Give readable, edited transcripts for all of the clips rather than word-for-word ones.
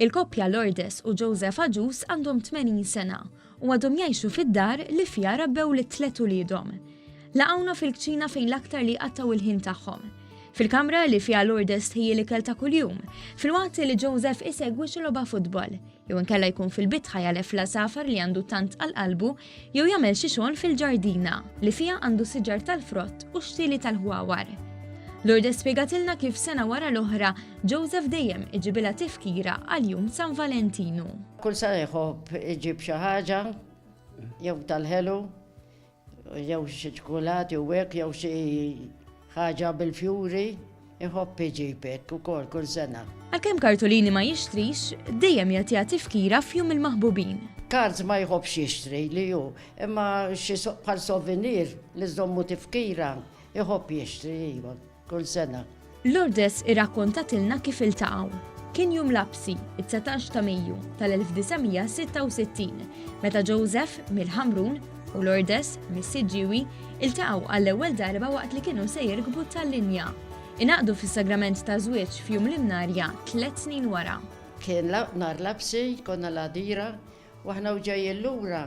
Il-koppja Lourdes u Joseh għandhom 80 sena u għadhom jgħixu fid-dar li fiha rabbew li 3 uliedhom. Laqgħuna fil-kċina fejn l-aktar li qattaw il-ħin tagħhom. Fil-kamra li fiha Lourdes tħejji l-ikel ta' kuljum, fil-waqt li Joseh isegwi xi logħba futbol, jew inkella jkun fil-bitħa jalef la safar li għandu tant għall-qalbu, jew jagħmel xi xogħol fil-ġardina li fiha għandu siġar tal-frott u xtieli tal-ħwawar. Lourdes spjegatilna kif sena wara l-oħra Joseh dejjem iġibilha tifkira għal-jum San Valentinu. Kull sena jħobb iġib xi ħaġa, jew tal-ħelu, jew xi ċokolati jew hekk, jew xi ħaġa bil-fjuri, jħobb iġib hekk ukoll kull sena. Għalkemm kartolini ma jixtrix, dejjem jagħtiha tifkira f'jum il-maħbubin. Kards ma jħobbx jixtri li hu, imma xi bħal souvenir li żommu tifkira jħobb jixtri iva kull sena. Lourdes irrakkontatilna kif iltaqgħu. Kien jum labsi, it-19 ta' Mejju tal-1966, meta Joseh mill-Ħamrun u Lourdes mis-Siġġiewi iltaqgħu għall-ewwel darba waqt li kienu se jirkbu tal-linja. Inaqdu fis-sagrament ta' żwieġ f'jum l-imnarja 3 snin wara. Kien nar labsi, konna l-għadira, u aħna ġejjin lura,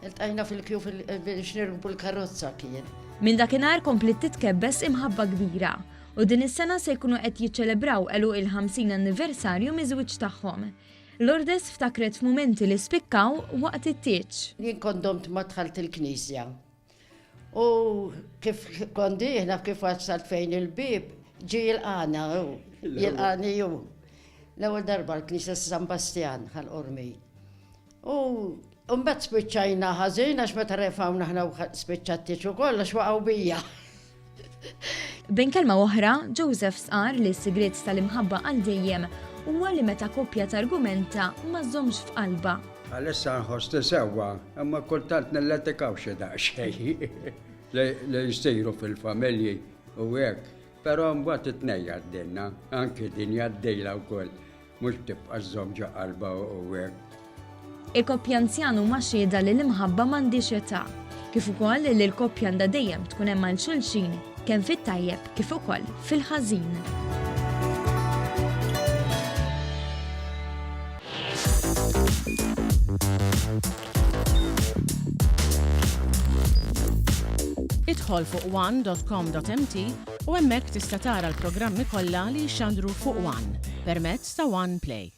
iltqajna fil-kju biex nirkbu l-karozza kien. Minn dakinhar komplet titkebbes imħabba kbira u din is-sena se jkunu qed jiċċelebraw għelu il-50 anniversarju miż-żwieġ tagħhom. Lourdes ftakret f'mumenti li spikkaw waqt it-tieġ. Jien kondomt ma dħalt il-Knisja. U kif kondiħna kif wassalt fejn il-bib, ġi jilqana, jilqani ju. L-ewwel darba l-Knisja San Bastjan ħal-Qormi. U mbagħad spiċċajna ħażin għax meta refawna aħna spiċċat-tieġ ukoll għax waqgħu bija. Bejn kelma oħra, Joseh sqar li s-sigreit tal-imħabba għal dejjem huwa li meta koppja targumenta ma żommx f'qalba. Għalissa nħosti sewwa, imma kultant nilletikaw xi daqsxejn li jsiru fil-familji u hekk. Però mbagħad itnejja d-dinna, anke din għaddejla wkoll, mhux tibqa' żomm ġa qalba u hekk. Il-koppja anzjan huma xhieda li l-imħabba m'għandix età, kif ukoll li l-koppja għandha dejjem tkun hemm għal xulxin kemm fit-tajjeb kif ukoll fil-ħażin. Idħol fuq one.com.mt u hemmhekk tista' tara l-programmi kollha li jxandru fuq One permezz ta' One Play.